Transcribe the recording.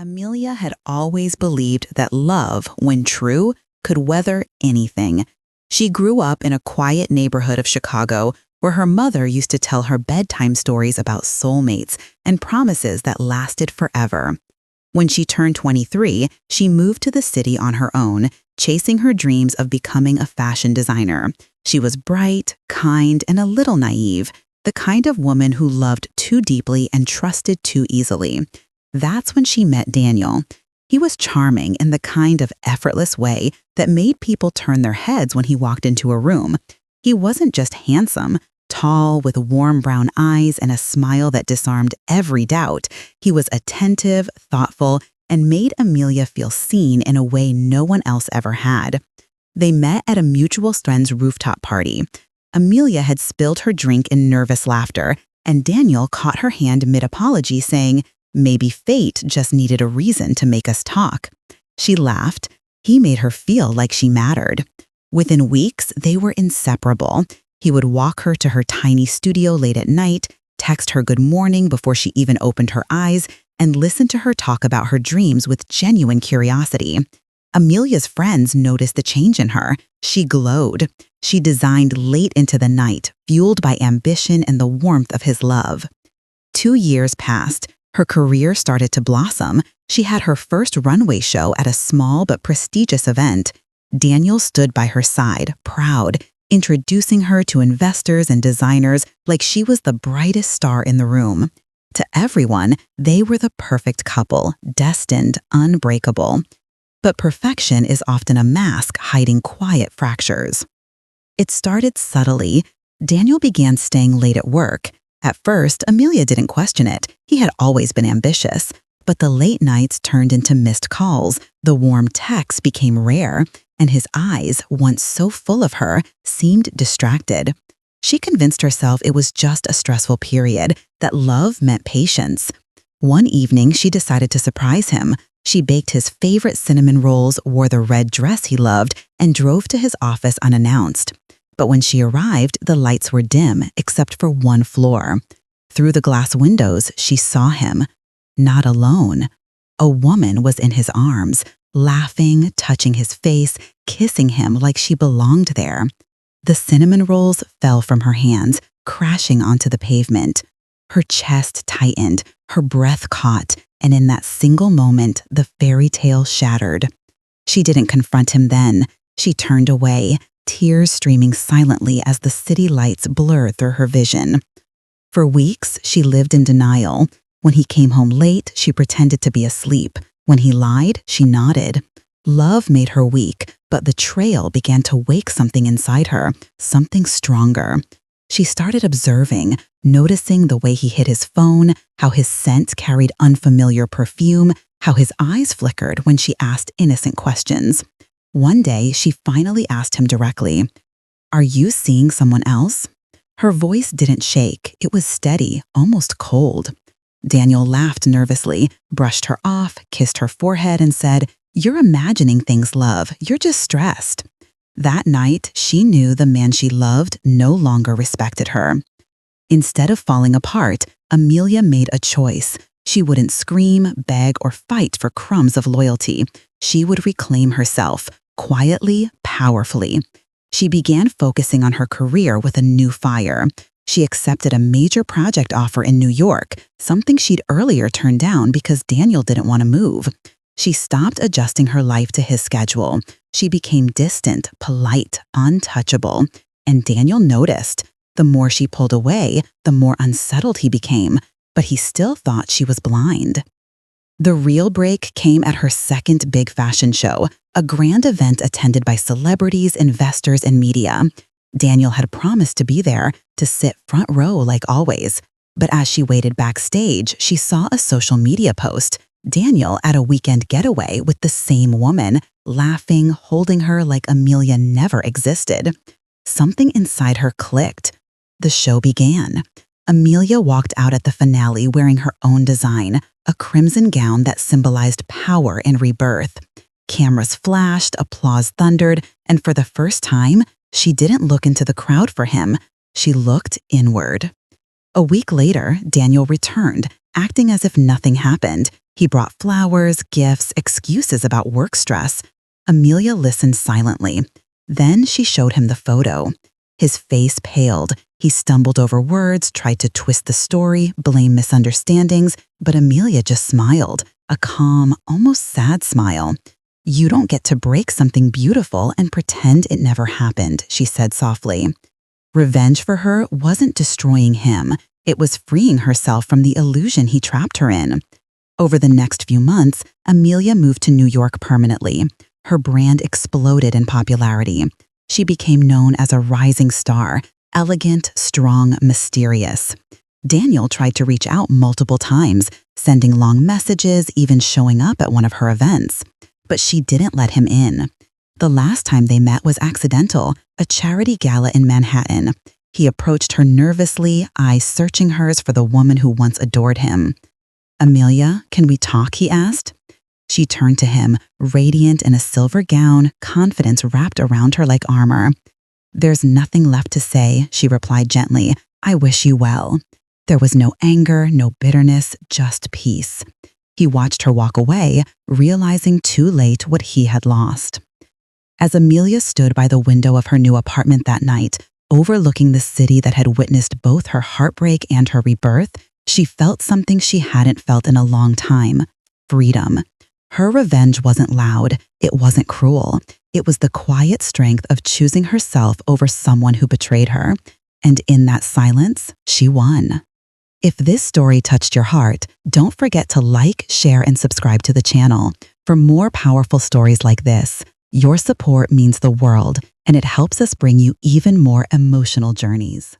Amelia had always believed that love, when true, could weather anything. She grew up in a quiet neighborhood of Chicago where her mother used to tell her bedtime stories about soulmates and promises that lasted forever. When she turned 23, she moved to the city on her own, chasing her dreams of becoming a fashion designer. She was bright, kind, and a little naive, the kind of woman who loved too deeply and trusted too easily. That's when she met Daniel. He was charming in the kind of effortless way that made people turn their heads when he walked into a room. He wasn't just handsome, tall with warm brown eyes and a smile that disarmed every doubt. He was attentive, thoughtful, and made Amelia feel seen in a way no one else ever had. They met at a mutual friend's rooftop party. Amelia had spilled her drink in nervous laughter, and Daniel caught her hand mid-apology, saying, "Maybe fate just needed a reason to make us talk." She laughed. He made her feel like she mattered. Within weeks, they were inseparable. He would walk her to her tiny studio late at night, text her good morning before she even opened her eyes, and listen to her talk about her dreams with genuine curiosity. Amelia's friends noticed the change in her. She glowed. She designed late into the night, fueled by ambition and the warmth of his love. 2 years passed. Her career started to blossom. She had her first runway show at a small but prestigious event. Daniel stood by her side, proud, introducing her to investors and designers like she was the brightest star in the room. To everyone, they were the perfect couple, destined, unbreakable. But perfection is often a mask hiding quiet fractures. It started subtly. Daniel began staying late at work. At first, Amelia didn't question it. He had always been ambitious. But the late nights turned into missed calls, the warm texts became rare, and his eyes, once so full of her, seemed distracted. She convinced herself it was just a stressful period, that love meant patience. One evening, she decided to surprise him. She baked his favorite cinnamon rolls, wore the red dress he loved, and drove to his office unannounced. But when she arrived, the lights were dim, except for one floor. Through the glass windows, she saw him. Not alone. A woman was in his arms, laughing, touching his face, kissing him like she belonged there. The cinnamon rolls fell from her hands, crashing onto the pavement. Her chest tightened, her breath caught, and in that single moment, the fairy tale shattered. She didn't confront him then. She turned away, tears streaming silently as the city lights blurred through her vision. For weeks, she lived in denial. When he came home late, she pretended to be asleep. When he lied, she nodded. Love made her weak, but the trail began to wake something inside her, something stronger. She started observing, noticing the way he hid his phone, how his scent carried unfamiliar perfume, how his eyes flickered when she asked innocent questions. One day, she finally asked him directly, "Are you seeing someone else?" Her voice didn't shake. It was steady, almost cold. Daniel laughed nervously, brushed her off, kissed her forehead, and said, "You're imagining things, love. You're just stressed." That night, she knew the man she loved no longer respected her. Instead of falling apart, Amelia made a choice. She wouldn't scream, beg, or fight for crumbs of loyalty. She would reclaim herself, quietly, powerfully. She began focusing on her career with a new fire. She accepted a major project offer in New York, something she'd earlier turned down because Daniel didn't want to move. She stopped adjusting her life to his schedule. She became distant, polite, untouchable. And Daniel noticed. The more she pulled away, the more unsettled he became, but he still thought she was blind. The real break came at her second big fashion show, a grand event attended by celebrities, investors, and media. Daniel had promised to be there, to sit front row like always. But as she waited backstage, she saw a social media post. Daniel at a weekend getaway with the same woman, laughing, holding her like Amelia never existed. Something inside her clicked. The show began. Amelia walked out at the finale wearing her own design, a crimson gown that symbolized power and rebirth. Cameras flashed, applause thundered, and for the first time, she didn't look into the crowd for him. She looked inward. A week later, Daniel returned, acting as if nothing happened. He brought flowers, gifts, excuses about work stress. Amelia listened silently. Then she showed him the photo. His face paled. He stumbled over words, tried to twist the story, blame misunderstandings, but Amelia just smiled, a calm, almost sad smile. "You don't get to break something beautiful and pretend it never happened," she said softly. Revenge for her wasn't destroying him. It was freeing herself from the illusion he trapped her in. Over the next few months, Amelia moved to New York permanently. Her brand exploded in popularity. She became known as a rising star, elegant, strong, mysterious. Daniel tried to reach out multiple times, sending long messages, even showing up at one of her events. But she didn't let him in. The last time they met was accidental, a charity gala in Manhattan. He approached her nervously, eyes searching hers for the woman who once adored him. "Amelia, can we talk?" he asked. She turned to him, radiant in a silver gown, confidence wrapped around her like armor. "There's nothing left to say," she replied gently. "I wish you well." There was no anger, no bitterness, just peace. He watched her walk away, realizing too late what he had lost. As Amelia stood by the window of her new apartment that night, overlooking the city that had witnessed both her heartbreak and her rebirth, she felt something she hadn't felt in a long time: freedom. Her revenge wasn't loud, it wasn't cruel. It was the quiet strength of choosing herself over someone who betrayed her. And in that silence, she won. If this story touched your heart, don't forget to like, share, and subscribe to the channel. For more powerful stories like this, your support means the world, and it helps us bring you even more emotional journeys.